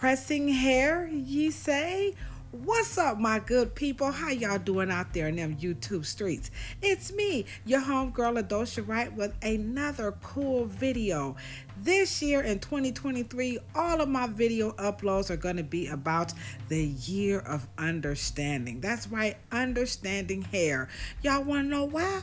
Pressing hair, ye say? What's up, my good people? How y'all doing out there in them YouTube streets? It's me, your homegirl Ladosha Wright, with another cool video. This year in 2023, all of my video uploads are going to be about the year of understanding. That's right, understanding hair. Y'all want to know why?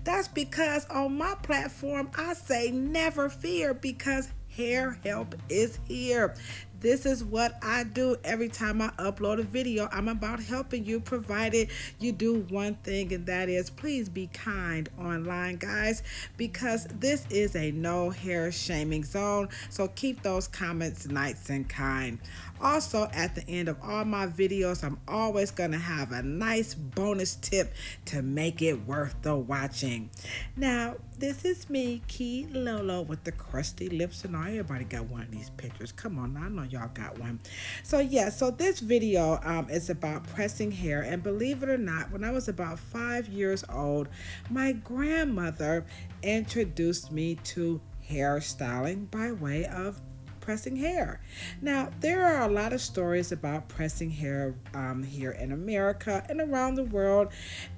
That's because on my platform, I say never fear because hair help is here. This is what I do every time I upload a video. I'm about helping you, provided you do one thing, and that is please be kind online, guys, because this is a no hair shaming zone. So keep those comments nice and kind. Also, at the end of all my videos, I'm always going to have a nice bonus tip to make it worth the watching. Now, this is me, Key Lolo, with the crusty lips and all. Everybody got one of these pictures. Come on, I know y'all got one. So this video is about pressing hair. And believe it or not, when I was about 5 years old, my grandmother introduced me to hairstyling by way of pressing hair. Now, there are a lot of stories about pressing hair here in America and around the world,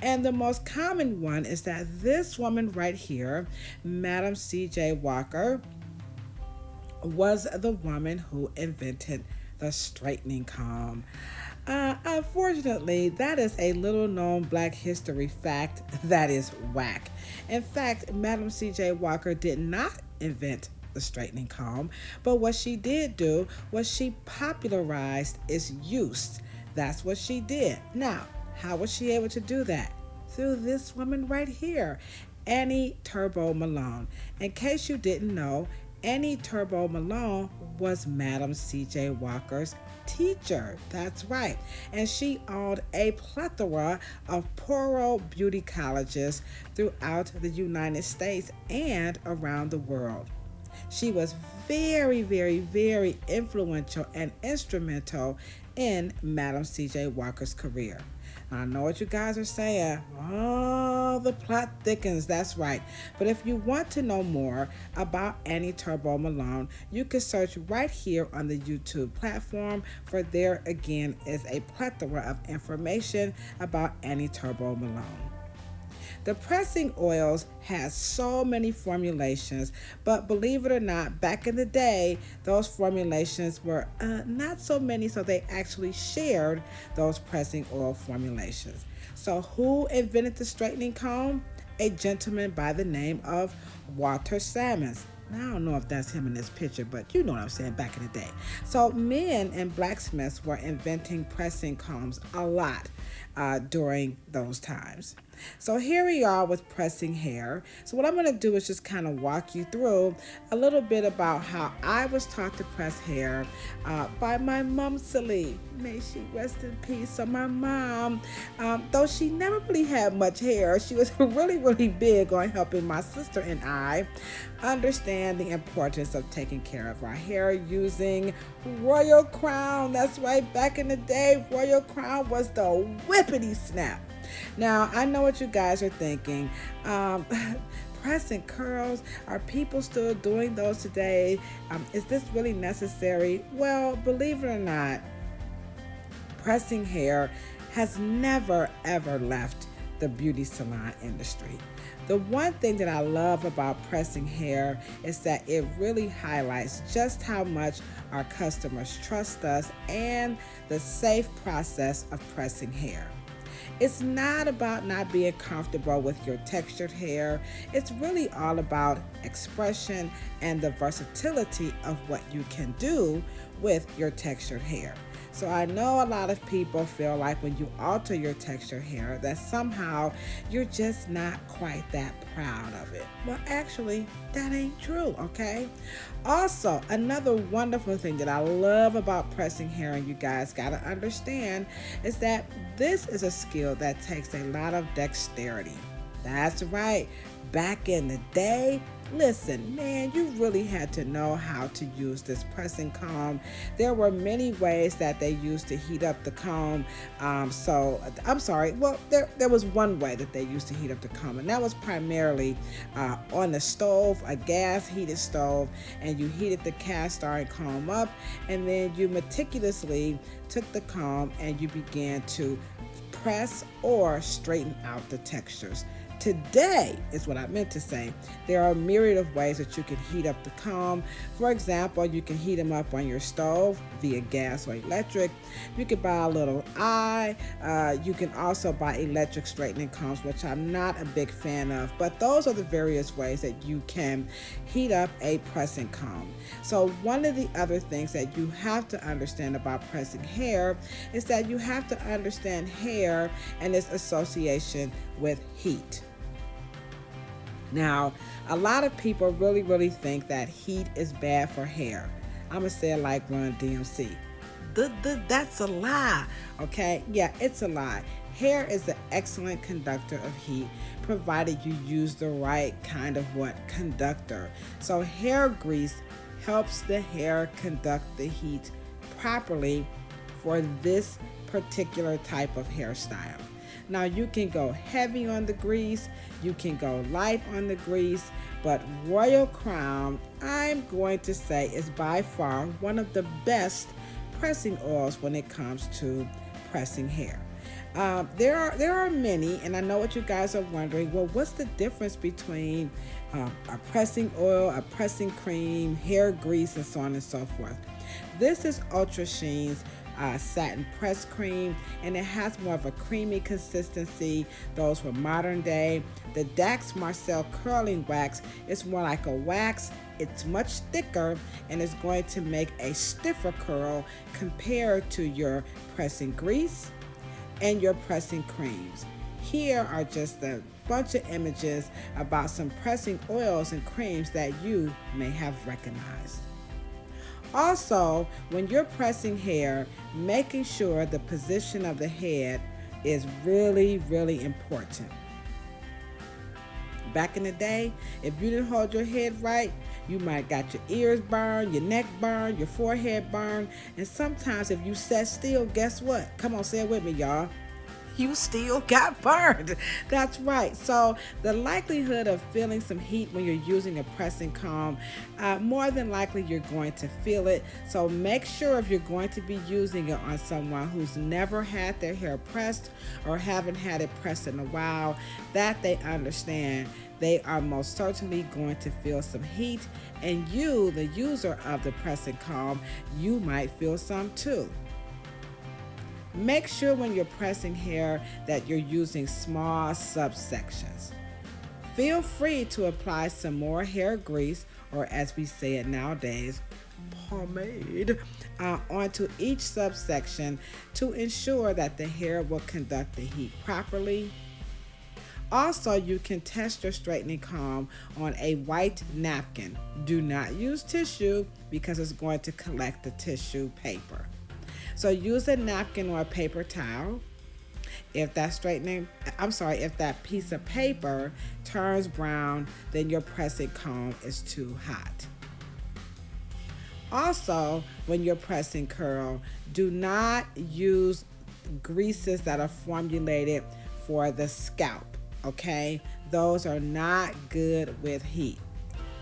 and the most common one is that this woman right here, Madam C.J. Walker, was the woman who invented the straightening comb. Unfortunately, that is a little known Black history fact that is whack. In fact, Madam C.J. Walker did not invent the straightening comb, but what she did do was she popularized its use. That's what she did. Now, how was she able to do that? Through this woman right here, Annie Turbo Malone. In case you didn't know, Annie Turbo Malone was Madam C.J. Walker's teacher. That's right. And she owned a plethora of poro beauty colleges throughout the United States and around the world. She was very, very, very influential and instrumental in Madam C.J. Walker's career. I know what you guys are saying. Oh, the plot thickens. That's right. But if you want to know more about Annie Turbo Malone, you can search right here on the YouTube platform, for there again is a plethora of information about Annie Turbo Malone. The pressing oils has so many formulations, but believe it or not, back in the day, those formulations were not so many, so they actually shared those pressing oil formulations. So who invented the straightening comb? A gentleman by the name of Walter Sammons. Now, I don't know if that's him in this picture, but you know what I'm saying, back in the day. So men and blacksmiths were inventing pressing combs a lot during those times. So here we are with pressing hair. So what I'm going to do is just kind of walk you through a little bit about how I was taught to press hair by my mom, Celie. May she rest in peace. So my mom, though she never really had much hair, she was really, really big on helping my sister and I understand the importance of taking care of our hair using Royal Crown. That's right, back in the day, Royal Crown was the whippity snap. Now, I know what you guys are thinking. Pressing curls, are people still doing those today? Is this really necessary? Well, believe it or not, pressing hair has never ever left the beauty salon industry. The one thing that I love about pressing hair is that it really highlights just how much our customers trust us and the safe process of pressing hair. It's not about not being comfortable with your textured hair. It's really all about expression and the versatility of what you can do with your textured hair. So I know a lot of people feel like when you alter your textured hair that somehow you're just not quite that proud of it. Well, actually, that ain't true, okay? Also, another wonderful thing that I love about pressing hair, and you guys gotta understand, is that this is a skill that takes a lot of dexterity. That's right. Back in the day, Listen, man, you really had to know how to use this pressing comb. There were many ways that they used to heat up the comb. I'm sorry. Well, there was one way that they used to heat up the comb, and that was primarily on the stove, a gas heated stove, and you heated the cast iron comb up, and then you meticulously took the comb and you began to press or straighten out the textures. Today is what I meant to say. There are a myriad of ways that you can heat up the comb. For example, you can heat them up on your stove via gas or electric. You can buy a little eye. You can also buy electric straightening combs, which I'm not a big fan of. But those are the various ways that you can heat up a pressing comb. So one of the other things that you have to understand about pressing hair is that you have to understand hair and its association with heat. Now, a lot of people really think that heat is bad for hair. I'm going to say it like Run DMC. That's a lie, okay? Yeah, it's a lie. Hair is an excellent conductor of heat, provided you use the right kind of conductor. So hair grease helps the hair conduct the heat properly for this particular type of hairstyle. Now you can go heavy on the grease, you can go light on the grease, but Royal Crown, I'm going to say, is by far one of the best pressing oils when it comes to pressing hair. There are many, and I know what you guys are wondering. Well, what's the difference between a pressing oil, a pressing cream, hair grease, and so on and so forth? This is Ultra Sheen's satin press cream, and it has more of a creamy consistency. Those were modern day. The Dax Marcel curling wax is more like a wax. It's much thicker and is going to make a stiffer curl compared to your pressing grease and your pressing creams. Here are just a bunch of images about some pressing oils and creams that you may have recognized. Also, when you're pressing hair, making sure the position of the head is really important. Back in the day, if you didn't hold your head right, you might got your ears burned, your neck burned, your forehead burned, and sometimes if you sat still, guess what? Come on, say it with me, y'all. You still got burned. That's right. So the likelihood of feeling some heat when you're using a pressing comb, more than likely you're going to feel it. So make sure if you're going to be using it on someone who's never had their hair pressed or haven't had it pressed in a while, that they understand they are most certainly going to feel some heat, and you, the user of the pressing comb, you might feel some too. Make sure when you're pressing hair that you're using small subsections. Feel free to apply some more hair grease, or as we say it nowadays, pomade, onto each subsection to ensure that the hair will conduct the heat properly. Also, you can test your straightening comb on a white napkin. Do not use tissue because it's going to collect the tissue paper. So use a napkin or a paper towel. If that piece of paper turns brown, then your pressing comb is too hot. Also, when you're pressing curl, do not use greases that are formulated for the scalp, okay? Those are not good with heat.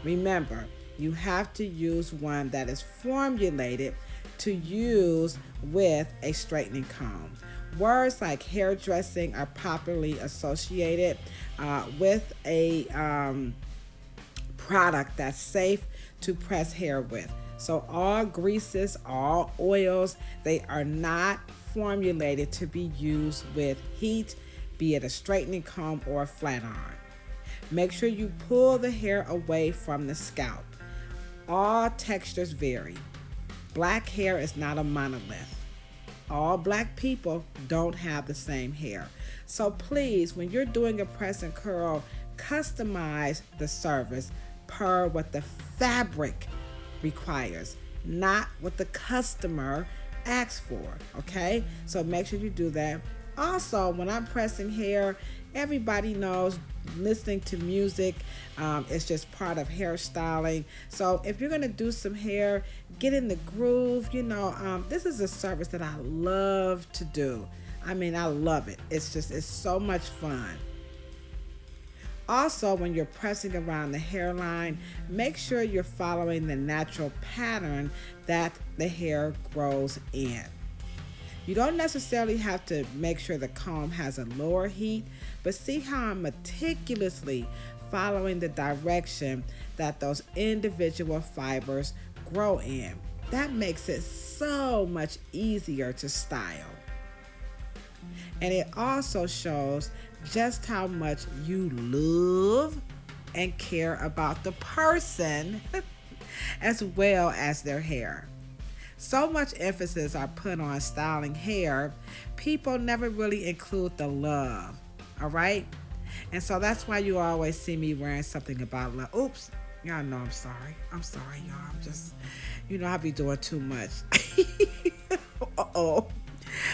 Remember, you have to use one that is formulated to use with a straightening comb. Words like hairdressing are popularly associated with a product that's safe to press hair with. So all greases, all oils, they are not formulated to be used with heat, be it a straightening comb or a flat iron. Make sure you pull the hair away from the scalp. All textures vary. Black hair is not a monolith. All black people don't have the same hair. So please, when you're doing a press and curl, customize the service per what the fabric requires, not what the customer asks for, okay? So make sure you do that. Also, when I'm pressing hair, Everybody knows listening to music is just part of hairstyling. So if you're going to do some hair, get in the groove. This is a service that I love to do. I mean, I love it. It's so much fun. Also, when you're pressing around the hairline, make sure you're following the natural pattern that the hair grows in. You don't necessarily have to make sure the comb has a lower heat, but see how I'm meticulously following the direction that those individual fibers grow in. That makes it so much easier to style. And it also shows just how much you love and care about the person as well as their hair. So much emphasis are put on styling hair, people never really include the love, all right? And so that's why you always see me wearing something about love. Oops, y'all know I'm sorry. I'm sorry, y'all. I'm just, I be doing too much. Uh-oh.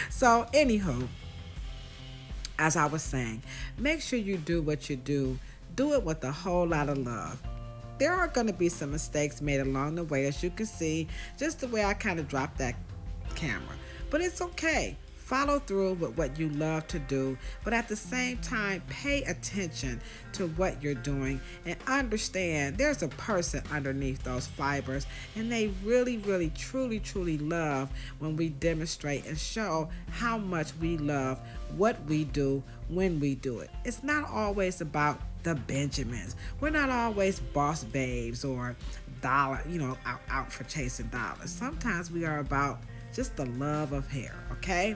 So, anywho, as I was saying, make sure you do what you do. Do it with a whole lot of love. There are going to be some mistakes made along the way, as you can see, just the way I kind of dropped that camera. But it's okay. Follow through with what you love to do, but at the same time, pay attention to what you're doing and understand there's a person underneath those fibers, and they really, really, truly, truly love when we demonstrate and show how much we love what we do when we do it. It's not always about the Benjamins. We're not always boss babes or dollar, out for chasing dollars. Sometimes we are about just the love of hair, okay?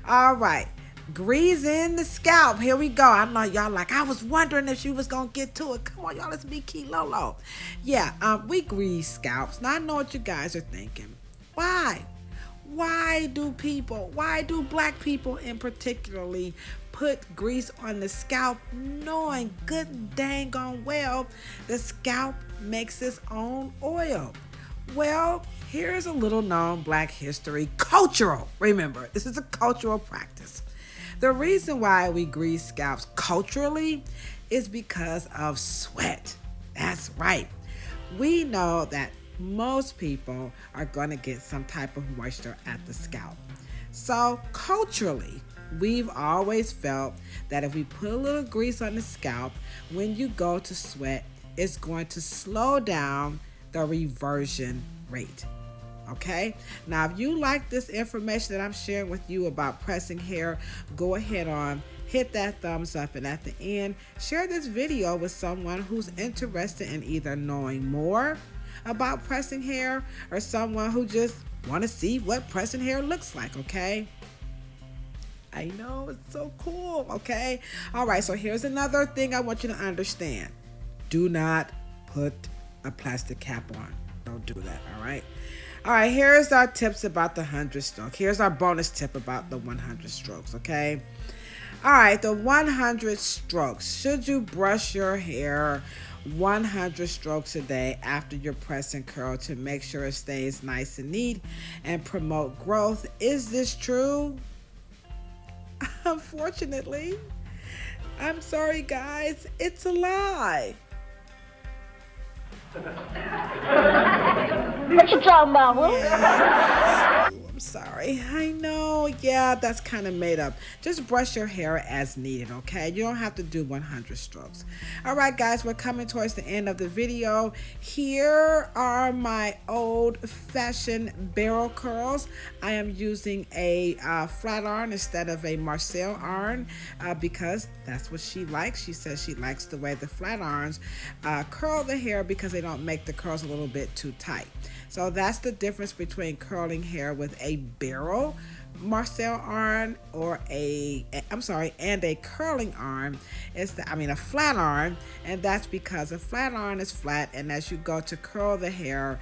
All right. Grease in the scalp. Here we go. I know y'all like, I was wondering if she was going to get to it. Come on, y'all. Let's be Key Lolo. Yeah, we grease scalps. Now, I know what you guys are thinking. Why? Why do black people in particularly put grease on the scalp, knowing good and dang on well the scalp makes its own oil? Well, here's a little known black history. Cultural. Remember, this is a cultural practice. The reason why we grease scalps culturally is because of sweat. That's right. We know that most people are going to get some type of moisture at the scalp. So culturally, we've always felt that if we put a little grease on the scalp, when you go to sweat, it's going to slow down the reversion rate. Okay? Now, if you like this information that I'm sharing with you about pressing hair, go ahead on, hit that thumbs up, and at the end, share this video with someone who's interested in either knowing more about pressing hair or someone who just want to see what pressing hair looks like, okay? I know, it's so cool, okay? All right, so here's another thing I want you to understand. Do not put a plastic cap on. Don't do that, all right? All right, here's our tips about the 100 stroke. Here's our bonus tip about the 100 strokes, okay? All right, the 100 strokes. Should you brush your hair 100 strokes a day after your press and curl to make sure it stays nice and neat and promote growth? Is this true? Unfortunately, I'm sorry, guys, it's a lie. What you talking about, Will? Yeah. I'm sorry. I know. Yeah, that's kind of made up. Just brush your hair as needed, okay? You don't have to do 100 strokes. All right, guys, we're coming towards the end of the video. Here are my old-fashioned barrel curls. I am using a flat iron instead of a Marcel iron because that's what she likes. She says she likes the way the flat irons curl the hair because they don't make the curls a little bit too tight. So that's the difference between curling hair with a barrel Marcel iron and a curling iron. A flat iron, and that's because a flat iron is flat, and as you go to curl the hair,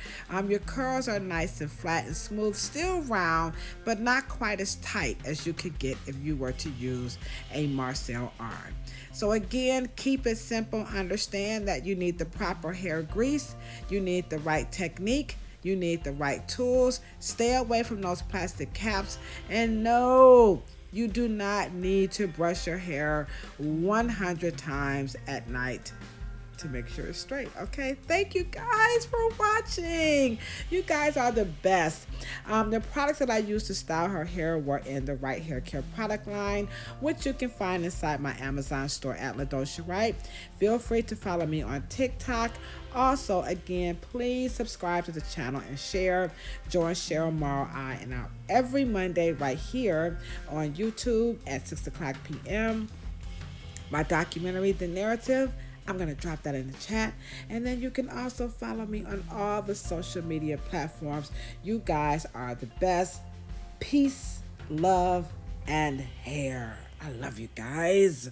your curls are nice and flat and smooth, still round, but not quite as tight as you could get if you were to use a Marcel iron. So again, keep it simple. Understand that you need the proper hair grease, you need the right technique, you need the right tools. Stay away from those plastic caps. And no, You do not need to brush your hair 100 times at night to make sure it's straight. Okay, thank you guys for watching. You guys are the best. The products that I used to style her hair were in the Wright hair care product line, which you can find inside my Amazon store at Ladosha Wright. Feel free to follow me on TikTok. Also, again, please subscribe to the channel and share. Join Cheryl Morrow I and out every Monday right here on YouTube at 6 o'clock p.m. My documentary, The Narrative, I'm going to drop that in the chat. And then you can also follow me on all the social media platforms. You guys are the best. Peace, love, and hair. I love you guys.